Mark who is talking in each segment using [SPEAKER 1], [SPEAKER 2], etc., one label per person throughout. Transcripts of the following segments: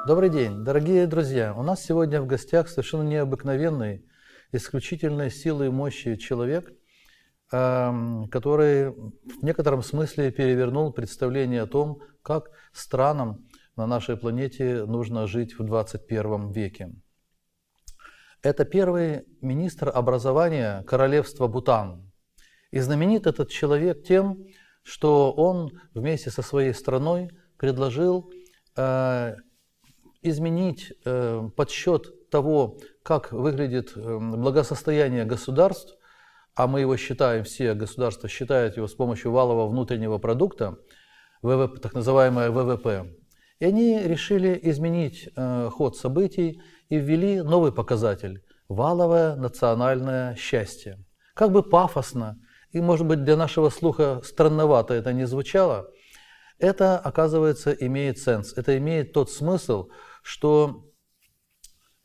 [SPEAKER 1] Добрый день, дорогие друзья! У нас сегодня в гостях совершенно необыкновенный, исключительной силы и мощи человек, который в некотором смысле перевернул представление о том, как странам на нашей планете нужно жить в 21 веке. Это первый министр образования Королевства Бутан. И знаменит этот человек тем, что он вместе со своей страной предложил изменить подсчет того, как выглядит благосостояние государств, а мы его считаем, все государства считают его с помощью валового внутреннего продукта, ВВП, так называемое ВВП. И они решили изменить ход событий и ввели новый показатель – валовое национальное счастье. Как бы пафосно и, может быть, для нашего слуха странновато это не звучало, это, оказывается, имеет сенс. Это имеет тот смысл, что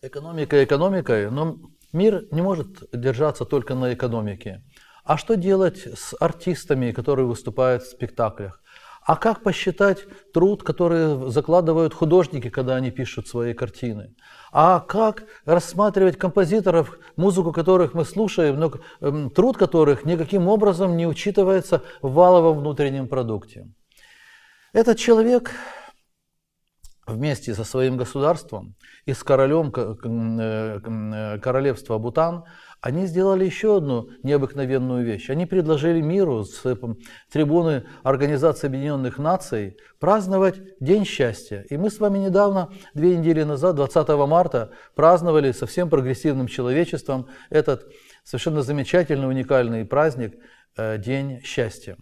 [SPEAKER 1] экономика экономикой, но мир не может держаться только на экономике. А что делать с артистами, которые выступают в спектаклях? А как посчитать труд, который закладывают художники, когда они пишут свои картины? А как рассматривать композиторов, музыку которых мы слушаем, но труд которых никаким образом не учитывается в валовом внутреннем продукте? Этот человек вместе со своим государством и с королем Королевства Бутан, они сделали еще одну необыкновенную вещь. Они предложили миру с трибуны Организации Объединенных Наций праздновать День счастья. И мы с вами недавно, 2 недели назад, 20 марта, праздновали со всем прогрессивным человечеством этот совершенно замечательный, уникальный праздник День счастья.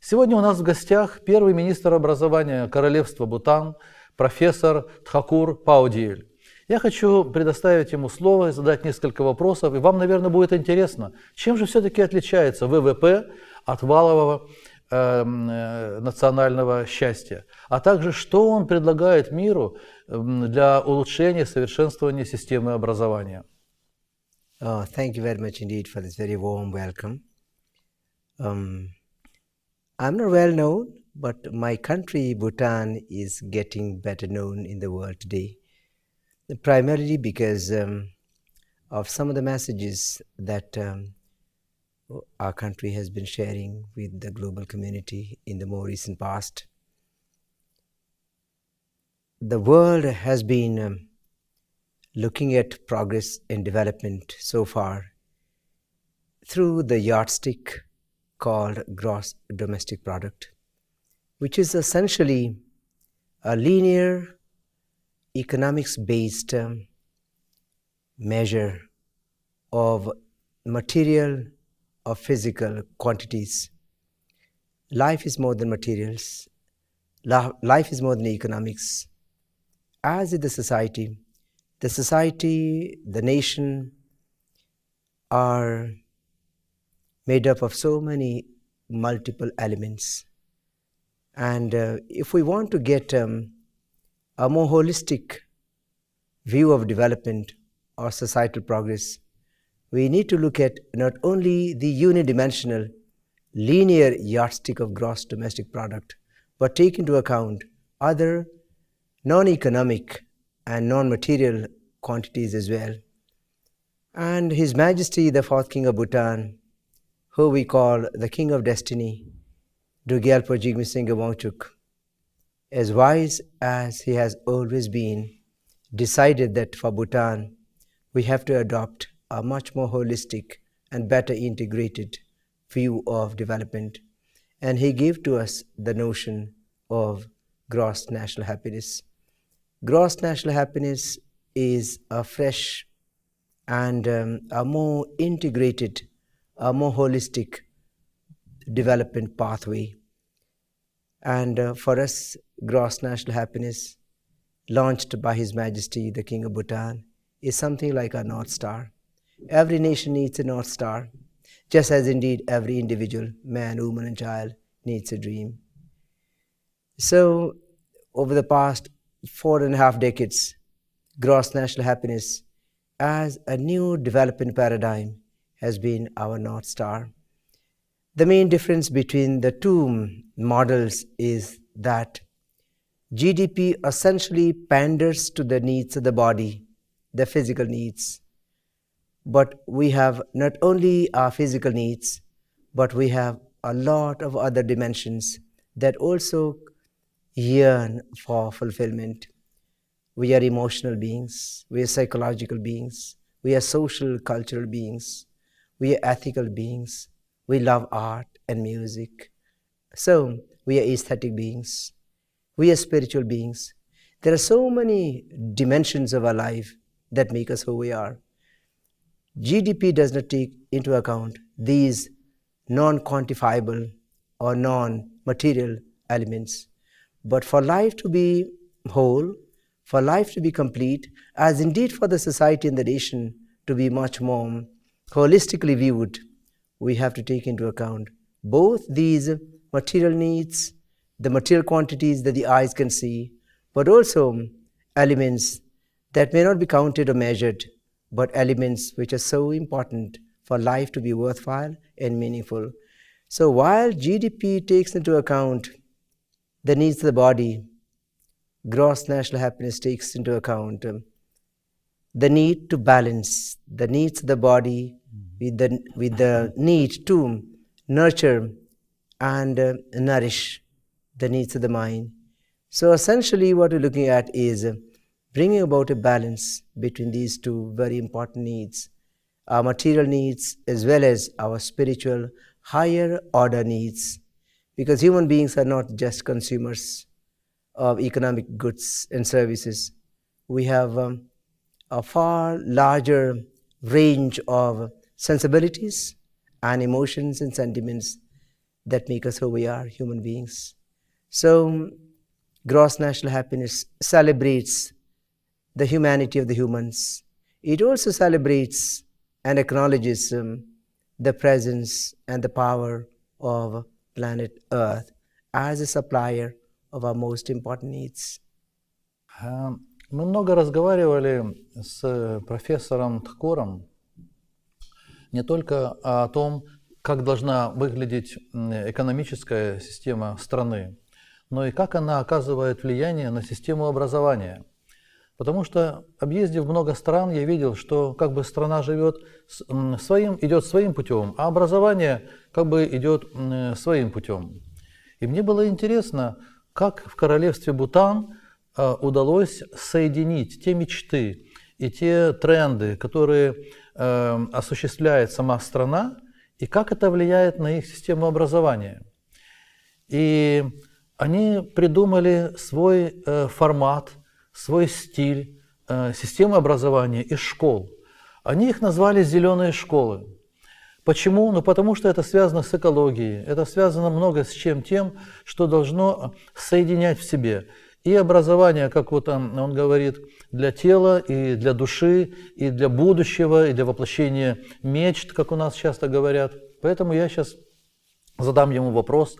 [SPEAKER 1] Сегодня у нас в гостях первый министр образования Королевства Бутан, профессор Тхакур Поудел. Я хочу предоставить ему слово и задать несколько вопросов. И вам, наверное, будет интересно, чем же все-таки отличается ВВП от валового национального счастья, а также что он предлагает миру для улучшения, совершенствования системы образования.
[SPEAKER 2] Thank you very much indeed for this very warm welcome. I'm not well known, but my country, Bhutan, is getting better known in the world today, primarily because of some of the messages that our country has been sharing with the global community in the more recent past. The world has been looking at progress and development so far through the yardstick called gross domestic product, which is essentially a linear economics-based measure of material or physical quantities. Life is more than materials. Life is more than economics. As is the society, the nation are made up of so many multiple elements. And if we want to get a more holistic view of development or societal progress, we need to look at not only the unidimensional linear yardstick of gross domestic product, but take into account other non-economic and non-material quantities as well. And His Majesty, the 4th King of Bhutan, who we call the King of Destiny, Dugyalpo Jigme Singha Wangchuk, as wise as he has always been, decided that for Bhutan, we have to adopt a much more holistic and better integrated view of development. And he gave to us the notion of gross national happiness. Gross national happiness is a fresh and a more integrated, a more holistic development pathway. And for us, gross national happiness, launched by His Majesty, the King of Bhutan, is something like a North Star. Every nation needs a North Star, just as indeed every individual, man, woman, and child, needs a dream. So, over the past 4.5 decades, gross national happiness as a new development paradigm has been our North Star. The main difference between the two models is that GDP essentially panders to the needs of the body, the physical needs. But we have not only our physical needs, but we have a lot of other dimensions that also yearn for fulfillment. We are emotional beings, we are psychological beings, we are social, cultural beings, we are ethical beings, we love art and music. So, we are aesthetic beings, we are spiritual beings. There are so many dimensions of our life that make us who we are. GDP does not take into account these non-quantifiable or non-material elements. But for life to be whole, for life to be complete, as indeed for the society and the nation to be much more holistically viewed, we have to take into account both these material needs, the material quantities that the eyes can see, but also elements that may not be counted or measured, but elements which are so important for life to be worthwhile and meaningful. So while GDP takes into account the needs of the body, gross national happiness takes into account the need to balance the needs of the body with the need to nurture and nourish the needs of the mind. So essentially what we're looking at is bringing about a balance between these two very important needs, our material needs as well as our spiritual higher order needs, because human beings are not just consumers of economic goods and services. We have a far larger range of sensibilities and emotions and sentiments that make us who we are, human beings. So gross national happiness celebrates the humanity of the humans. It also celebrates and acknowledges the presence and the power of planet Earth as a supplier of our most important needs.
[SPEAKER 1] Мы много разговаривали с профессором Тхакуром не только о том, как должна выглядеть экономическая система страны, но и как она оказывает влияние на систему образования. Потому что, объездив много стран, я видел, что как бы страна живет идет своим путем, а образование как бы идет своим путем. И мне было интересно, как в Королевстве Бутан удалось соединить те мечты и те тренды, которые осуществляет сама страна, и как это влияет на их систему образования. И они придумали свой формат, свой стиль, системы образования из школ. Они их назвали «зеленые школы». Почему? Ну, потому что это связано с экологией, это связано много с чем тем, что должно соединять в себе и образование, как вот он говорит, для тела, и для души, и для будущего, и для воплощения мечт, как у нас часто говорят. Поэтому я сейчас задам ему вопрос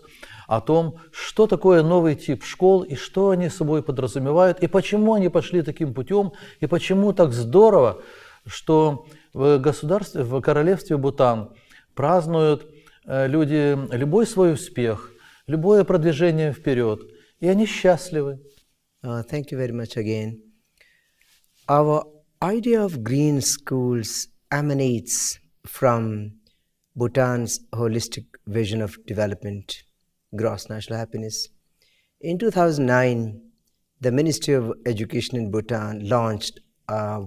[SPEAKER 1] о том, что такое новый тип школ, и что они собой подразумевают, и почему они пошли таким путем, и почему так здорово, что в Королевстве Бутан празднуют люди любой свой успех, любое продвижение вперед, и они счастливы.
[SPEAKER 2] Thank you very much again. Our idea of green schools emanates from Bhutan's holistic vision of development, gross national happiness. In 2009, the Ministry of Education in Bhutan launched a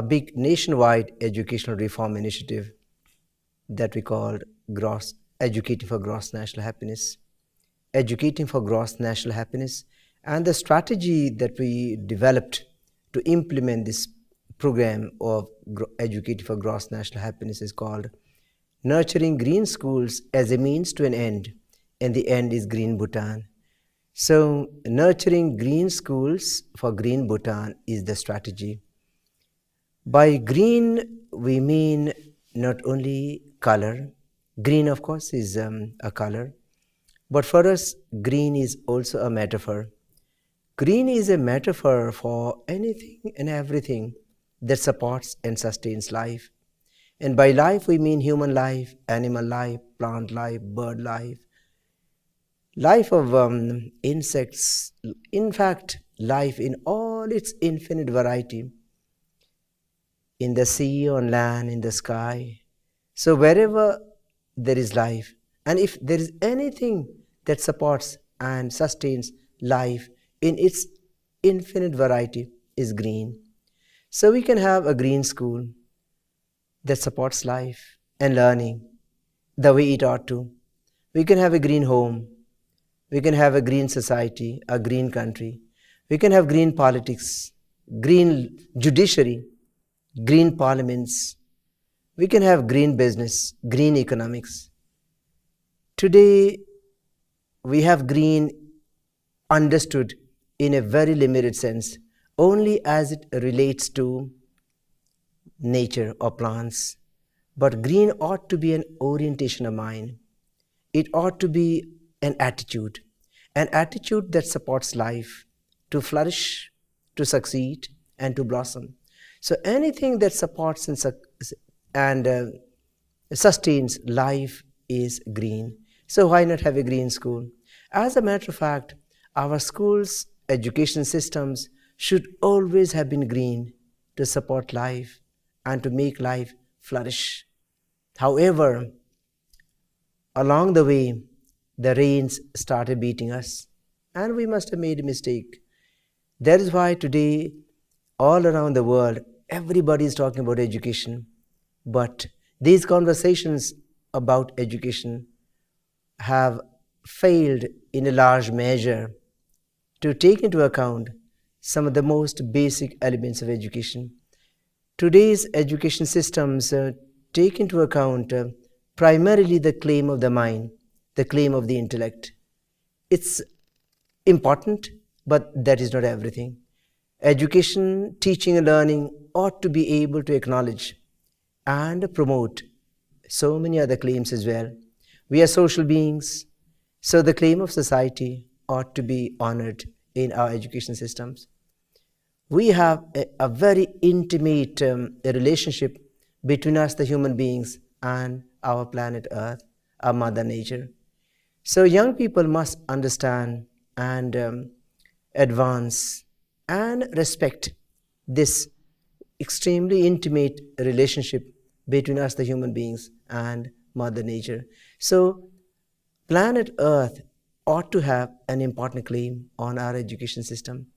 [SPEAKER 2] big nationwide educational reform initiative that we called Educating for Gross National Happiness. Educating for Gross National Happiness. And the strategy that we developed to implement this program of Educating for Gross National Happiness is called Nurturing Green Schools as a Means to an End, and the end is Green Bhutan. So, nurturing green schools for Green Bhutan is the strategy. By green, we mean not only color. Green, of course, is a color. But for us, green is also a metaphor. Green is a metaphor for anything and everything that supports and sustains life. And by life, we mean human life, animal life, plant life, bird life. life of insects, in fact, life in all its infinite variety, in the sea, on land, in the sky. So wherever there is life, and if there is anything that supports and sustains life in its infinite variety, is green. So we can have a green school that supports life and learning the way it ought to. We can have a green home. We can have a green society, a green country. We can have green politics, green judiciary, green parliaments. We can have green business, green economics. Today, we have green understood in a very limited sense, only as it relates to nature or plants. But green ought to be an orientation of mind. It ought to be an attitude that supports life to flourish, to succeed, and to blossom. So anything that supports and sustains life is green. So why not have a green school? As a matter of fact, our schools, education systems should always have been green to support life and to make life flourish. However, along the way, the rains started beating us, and we must have made a mistake. That is why today, all around the world, everybody is talking about education. But these conversations about education have failed in a large measure to take into account some of the most basic elements of education. Today's education systems take into account primarily the claim of the mind, the claim of the intellect. It's important, but that is not everything. Education, teaching and learning ought to be able to acknowledge and promote so many other claims as well. We are social beings, so the claim of society ought to be honored in our education systems. We have a very intimate relationship between us, the human beings, and our planet Earth, our Mother Nature. So young people must understand and advance and respect this extremely intimate relationship between us, the human beings, and Mother Nature. So planet Earth ought to have an important claim on our education system.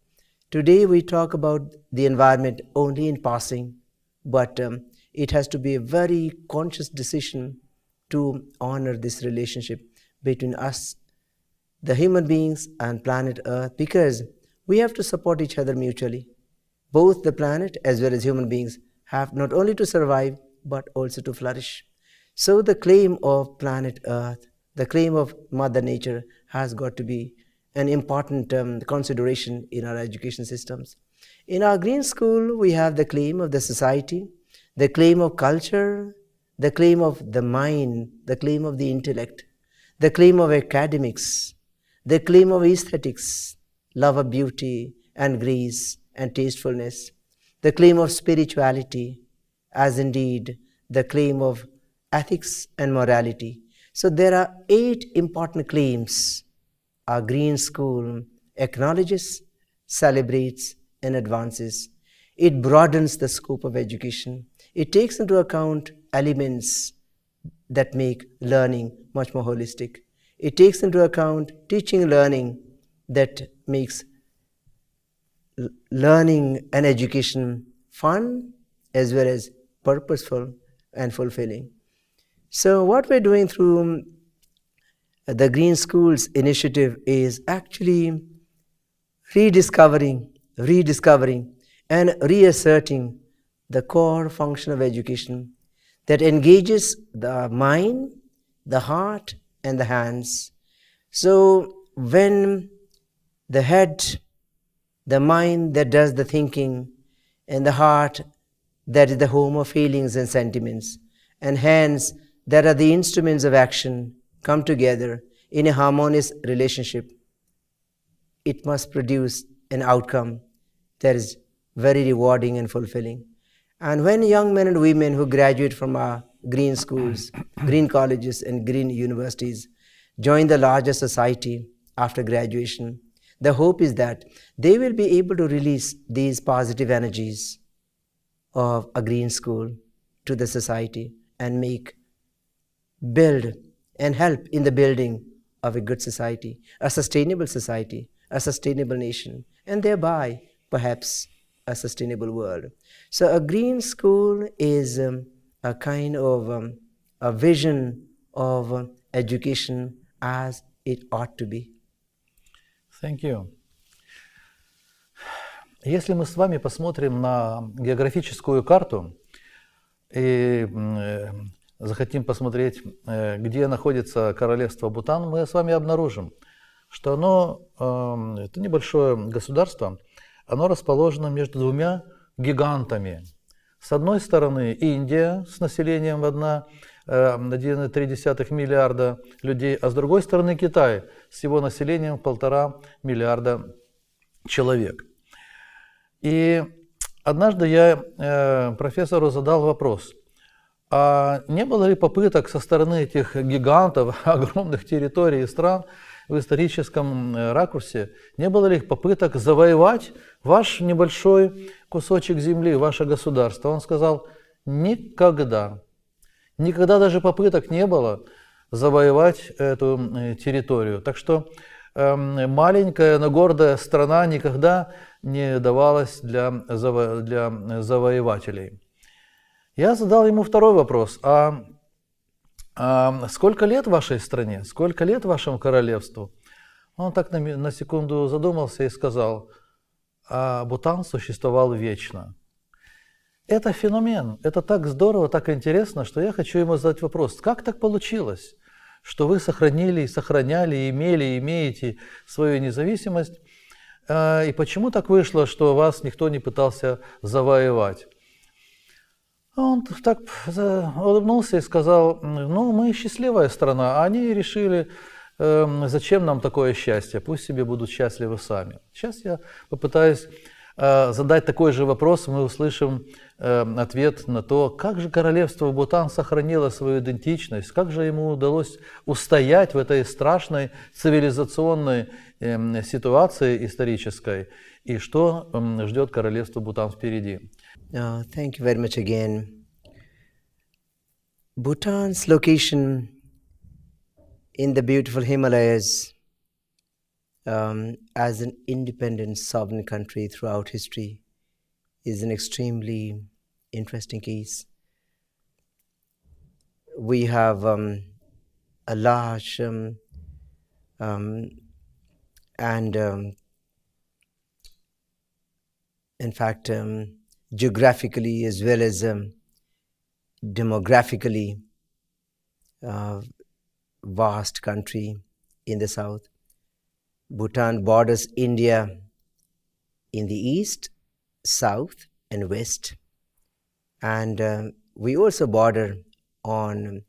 [SPEAKER 2] Today we talk about the environment only in passing, but it has to be a very conscious decision to honor this relationship between us, the human beings, and planet Earth, because we have to support each other mutually. Both the planet as well as human beings have not only to survive, but also to flourish. So the claim of planet Earth, the claim of Mother Nature has got to be an important consideration in our education systems. In our green school, we have the claim of the society, the claim of culture, the claim of the mind, the claim of the intellect, the claim of academics, the claim of aesthetics, love of beauty and grace and tastefulness, the claim of spirituality, as indeed the claim of ethics and morality. So there are 8 important claims our green school acknowledges, celebrates, and advances. It broadens the scope of education. It takes into account elements that make learning much more holistic. It takes into account teaching and learning that makes learning and education fun as well as purposeful and fulfilling. So what we're doing through the Green Schools initiative is actually rediscovering and reasserting the core function of education that engages the mind, the heart, and the hands. So when the head, the mind that does the thinking, and the heart that is the home of feelings and sentiments, and hands that are the instruments of action come together in a harmonious relationship, it must produce an outcome that is very rewarding and fulfilling. And when young men and women who graduate from our green schools, green colleges, and green universities, join the larger society after graduation. The hope is that they will be able to release these positive energies of a green school to the society and build and help in the building of a good society, a sustainable nation, and thereby perhaps a sustainable world. So a green school is a kind of a vision of education as it ought to be.
[SPEAKER 1] Thank you. Если мы с вами посмотрим на географическую карту и захотим посмотреть, где находится Королевство Бутан, мы с вами обнаружим, что это небольшое государство, оно расположено между двумя гигантами. С одной стороны Индия с населением 1,3 миллиарда людей, а с другой стороны Китай с его населением 1,5 миллиарда человек. И однажды я профессору задал вопрос, а не было ли попыток со стороны этих гигантов, огромных территорий и стран в историческом ракурсе, не было ли попыток завоевать ваш небольшой кусочек земли, ваше государство? Он сказал, никогда. Никогда даже попыток не было завоевать эту территорию. Так что маленькая, но гордая страна никогда не давалась для завоевателей. Я задал ему второй вопрос. Сколько лет вашей стране? Сколько лет вашему королевству? Он так на секунду задумался и сказал, Бутан существовал вечно. Это феномен, это так здорово, так интересно, что я хочу ему задать вопрос. Как так получилось, что вы сохранили, сохраняли, имели и имеете свою независимость? И почему так вышло, что вас никто не пытался завоевать? Он так улыбнулся и сказал, мы счастливая страна, а они решили, зачем нам такое счастье, пусть себе будут счастливы сами. Сейчас я попытаюсь задать такой же вопрос, мы услышим ответ на то, как же Королевство Бутан сохранило свою идентичность, как же ему удалось устоять в этой страшной цивилизационной ситуации исторической, и что ждет Королевство Бутан впереди.
[SPEAKER 2] Thank you very much again. Bhutan's location in the beautiful Himalayas as an independent sovereign country throughout history is an extremely interesting case. We have a large in fact geographically as well as demographically vast country in the south. Bhutan borders India in the east, south and west, and we also border on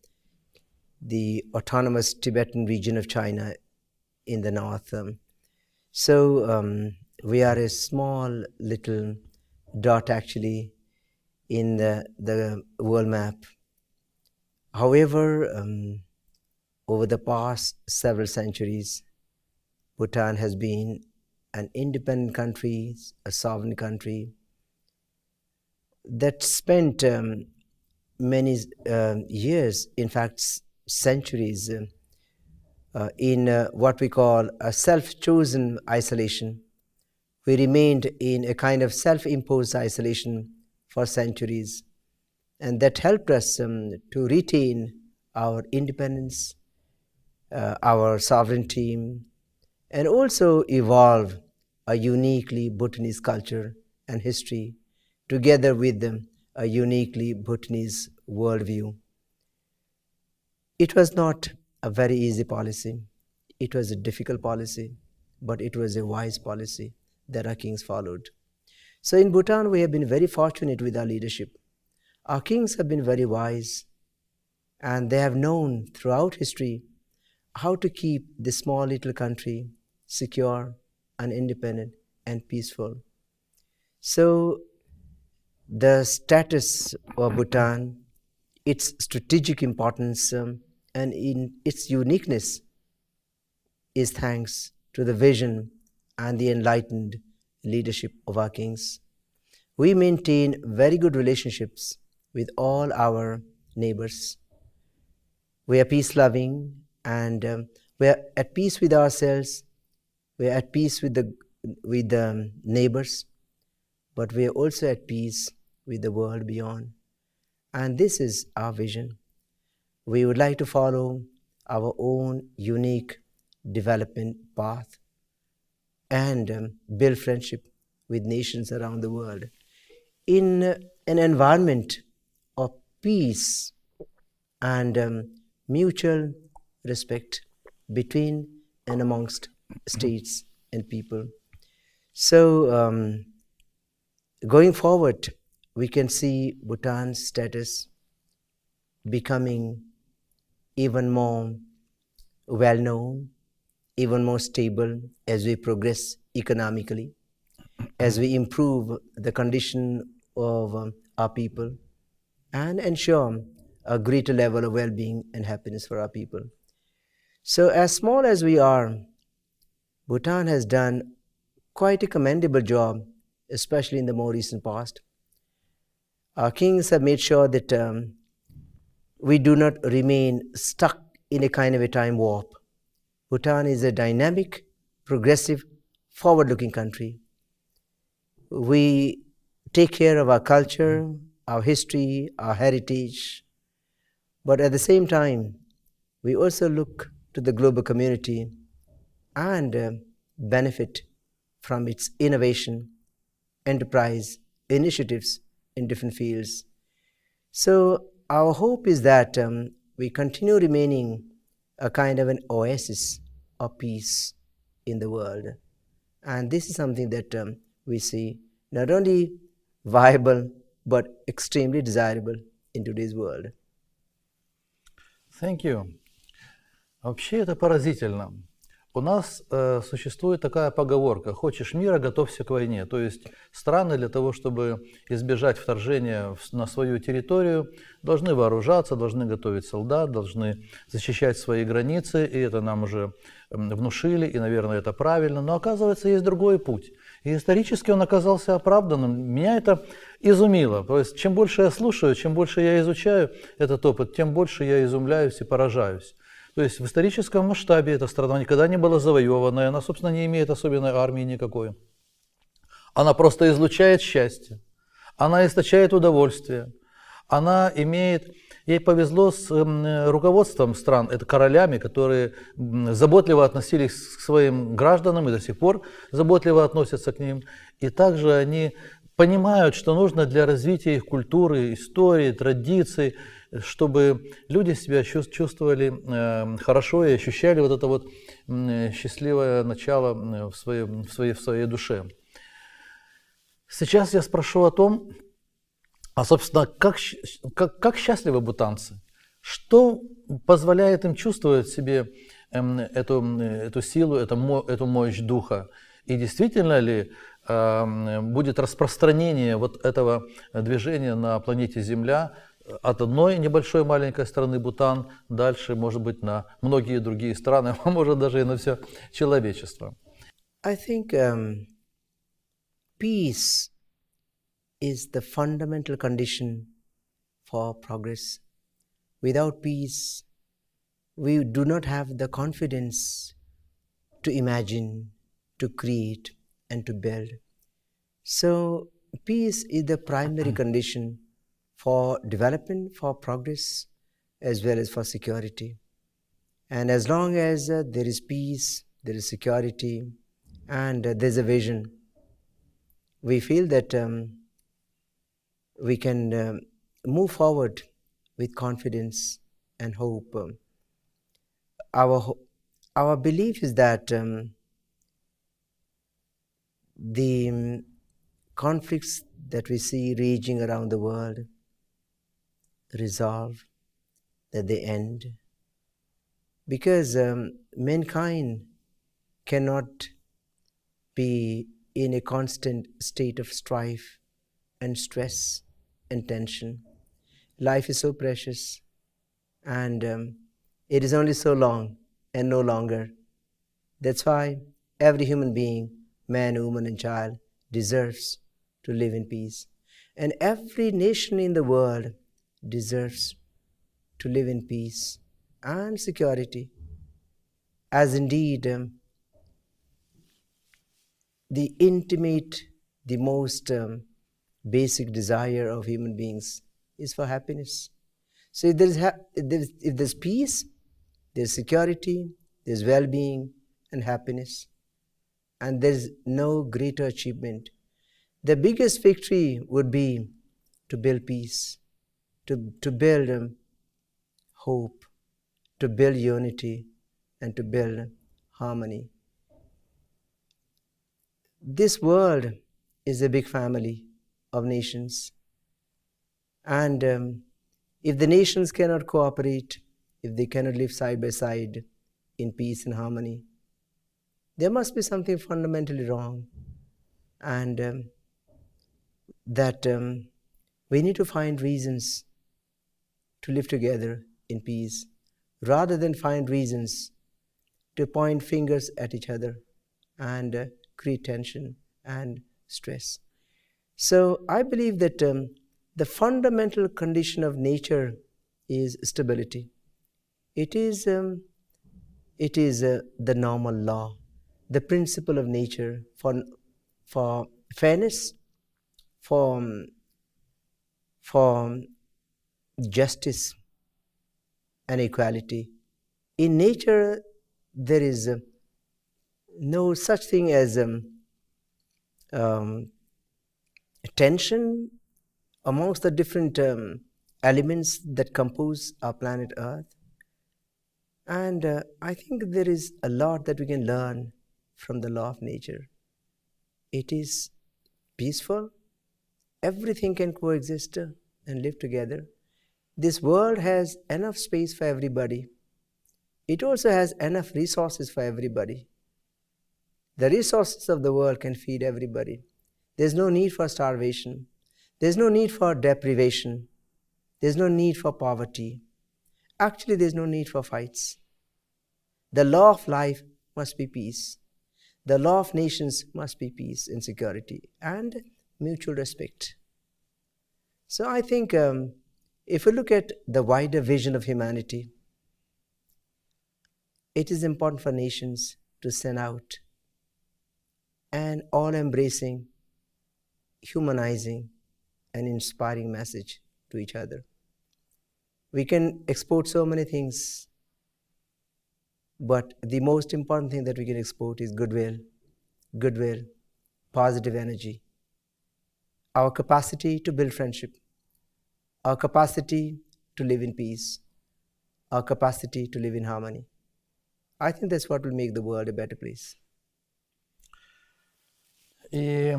[SPEAKER 2] the autonomous Tibetan region of China in the north. So we are a small little dot actually in the world map. However, over the past several centuries, Bhutan has been an independent country, a sovereign country that spent many years, in fact centuries, in what we call a self-chosen isolation. We remained in a kind of self-imposed isolation for centuries, and that helped us to retain our independence, our sovereignty, and also evolve a uniquely Bhutanese culture and history together with a uniquely Bhutanese worldview. It was not a very easy policy. It was a difficult policy, but it was a wise policy that our kings followed. So in Bhutan, we have been very fortunate with our leadership. Our kings have been very wise, and they have known throughout history how to keep this small little country secure and independent and peaceful. So the status of Bhutan, its strategic importance, and in its uniqueness is thanks to the vision and the enlightened leadership of our kings. We maintain very good relationships with all our neighbors. We are peace-loving, and we are at peace with ourselves. We are at peace with the neighbors, but we are also at peace with the world beyond. And this is our vision. We would like to follow our own unique development path and build friendship with nations around the world in an environment of peace and mutual respect between and amongst states and people. So going forward, we can see Bhutan's status becoming even more well-known, even more stable as we progress economically, as we improve the condition of our people and ensure a greater level of well-being and happiness for our people. So as small as we are, Bhutan has done quite a commendable job, especially in the more recent past. Our kings have made sure that we do not remain stuck in a kind of a time warp. Bhutan is a dynamic, progressive, forward-looking country. We take care of our culture, our history, our heritage, but at the same time, we also look to the global community and benefit from its innovation, enterprise, initiatives in different fields. So our hope is that we continue remaining a kind of an oasis of peace in the world. And this is something that we see not only viable, but extremely desirable in today's world.
[SPEAKER 1] Thank you. Вообще это поразительно. У нас существует такая поговорка: хочешь мира, готовься к войне. То есть страны для того, чтобы избежать вторжения на свою территорию, должны вооружаться, должны готовить солдат, должны защищать свои границы, и это нам уже внушили, и, наверное, это правильно. Но оказывается, есть другой путь. И исторически он оказался оправданным. Меня это изумило. То есть чем больше я слушаю, чем больше я изучаю этот опыт, тем больше я изумляюсь и поражаюсь. То есть в историческом масштабе эта страна никогда не была завоеванная, она, собственно, не имеет особенной армии никакой. Она просто излучает счастье, она источает удовольствие, она имеет... Ей повезло с руководством стран, это королями, которые заботливо относились к своим гражданам и до сих пор заботливо относятся к ним. И также они понимают, что нужно для развития их культуры, истории, традиций, чтобы люди себя чувствовали хорошо и ощущали вот это вот счастливое начало в своей душе. Сейчас я спрошу о том, собственно, как счастливы бутанцы? Что позволяет им чувствовать в себе эту силу, эту мощь духа? И действительно ли будет распространение вот этого движения на планете Земля от одной небольшой маленькой страны Бутан дальше, может быть, на многие другие страны, а может даже и на все человечество?
[SPEAKER 2] I think peace is the fundamental condition for progress. Without peace, we do not have the confidence to imagine, to create, and to build. So peace is the primary condition for development, for progress, as well as for security. And as long as there is peace, there is security, and there's a vision, we feel that we can move forward with confidence and hope. Our belief is that the conflicts that we see raging around the world resolve, that they end, because mankind cannot be in a constant state of strife and stress and tension. Life is so precious, and it is only so long and no longer. That's why every human being, man, woman, and child, deserves to live in peace. And every nation in the world deserves to live in peace and security, as indeed the intimate, the most basic desire of human beings is for happiness. So if there's peace, there's security, there's well-being and happiness, and there's no greater achievement. The biggest victory would be to build peace, to build hope, to build unity, and to build harmony. This world is a big family of nations, and if the nations cannot cooperate, if they cannot live side by side in peace and harmony, there must be something fundamentally wrong, and that we need to find reasons to live together in peace, rather than find reasons to point fingers at each other and create tension and stress. So I believe that the fundamental condition of nature is stability. It is the normal law, the principle of nature for fairness, for justice and equality. In nature, there is no such thing as tension amongst the different elements that compose our planet Earth. And I think there is a lot that we can learn from the law of nature. It is peaceful. Everything can coexist and live together. This world has enough space for everybody. It also has enough resources for everybody. The resources of the world can feed everybody. There's no need for starvation. There's no need for deprivation. There's no need for poverty. Actually, there's no need for fights. The law of life must be peace. The law of nations must be peace and security and mutual respect. So I think if we look at the wider vision of humanity, it is important for nations to send out an all-embracing, humanizing, and inspiring message to each other. We can export so many things, but the most important thing that we can export is goodwill, positive energy, our capacity to build friendship, our capacity to live in peace, our capacity to live in harmony. I think that's what will make the world a better place.
[SPEAKER 1] И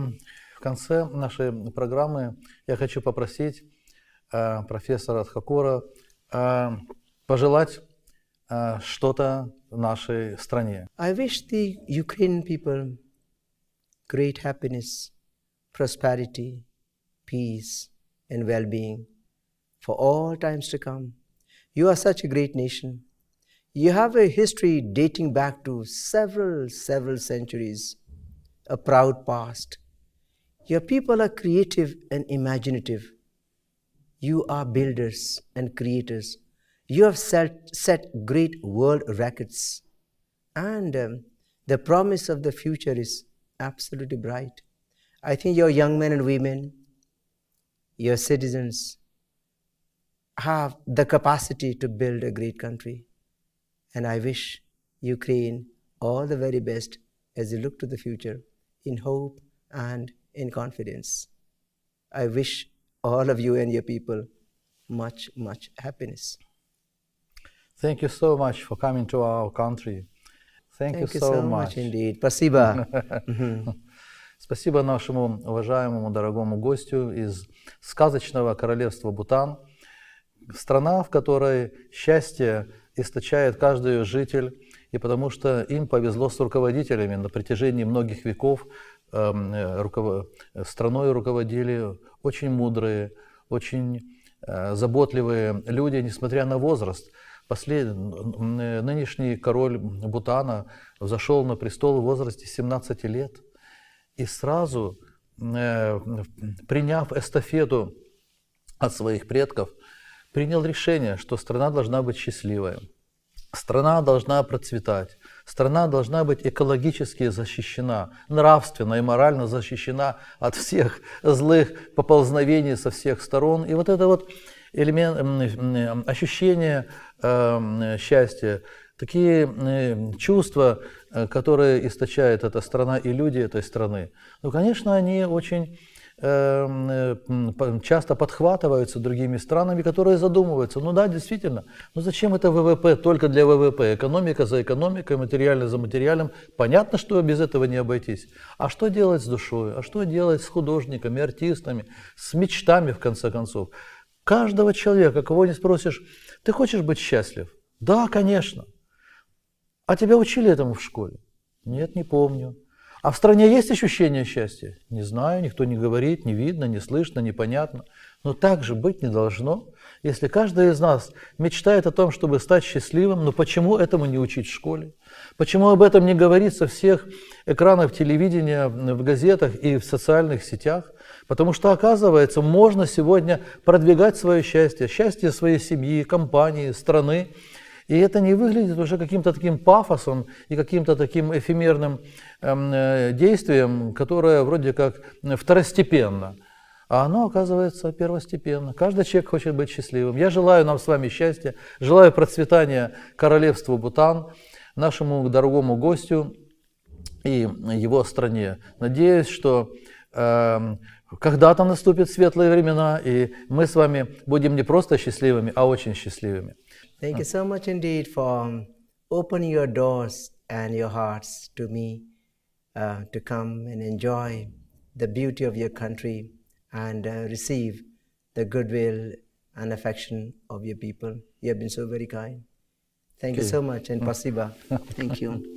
[SPEAKER 1] в конце нашей программы я хочу попросить профессора Тхакура пожелать что-то нашей стране.
[SPEAKER 2] I wish the Ukrainian people great happiness, prosperity, peace, and well-being for all times to come. You are such a great nation. You have a history dating back to several centuries, a proud past. Your people are creative and imaginative. You are builders and creators. You have set great world records. And the promise of the future is absolutely bright. I think your young men and women, your citizens, have the capacity to build a great country. And I wish Ukraine all the very best as you look to the future in hope and in confidence. I wish all of you and your people much, much happiness.
[SPEAKER 1] Thank you so much for coming to our country. Thank you so much
[SPEAKER 2] indeed. Спасибо.
[SPEAKER 1] Спасибо нашему уважаемому дорогому гостю из сказочного Королевства Бутан. Страна, в которой счастье источает каждый ее житель, и потому что им повезло с руководителями на протяжении многих веков. Страной руководили очень мудрые, очень заботливые люди, несмотря на возраст. Нынешний король Бутана взошел на престол в возрасте 17 лет и сразу, приняв эстафету от своих предков, принял решение, что страна должна быть счастливой, страна должна процветать, страна должна быть экологически защищена, нравственно и морально защищена от всех злых поползновений со всех сторон. И вот это вот ощущение счастья, такие чувства, которые источает эта страна и люди этой страны, ну, конечно, они очень часто подхватываются другими странами, которые задумываются, ну да, действительно, ну зачем это ВВП только для ВВП, экономика за экономикой, материально за материалом, понятно, что без этого не обойтись. А что делать с душой, а что делать с художниками, артистами, с мечтами, в конце концов? Каждого человека, кого не спросишь, ты хочешь быть счастлив? Да, конечно. А тебя учили этому в школе? Нет, не помню. А в стране есть ощущение счастья? Не знаю, никто не говорит, не видно, не слышно, непонятно. Но так же быть не должно. Если каждый из нас мечтает о том, чтобы стать счастливым, но почему этому не учить в школе? Почему об этом не говорить со всех экранов телевидения, в газетах и в социальных сетях? Потому что, оказывается, можно сегодня продвигать свое счастье, счастье своей семьи, компании, страны. И это не выглядит уже каким-то таким пафосом и каким-то таким эфемерным действием, которое вроде как второстепенно. А оно оказывается первостепенно. Каждый человек хочет быть счастливым. Я желаю нам с вами счастья, желаю процветания Королевству Бутан, нашему дорогому гостю и его стране. Надеюсь, что когда-то наступят светлые времена, и мы с вами будем не просто счастливыми, а очень счастливыми.
[SPEAKER 2] Thank you so much indeed for opening your doors and your hearts to me to come and enjoy the beauty of your country and receive the goodwill and affection of your people. You have been so very kind. Thank you so much and spasiba. Thank you.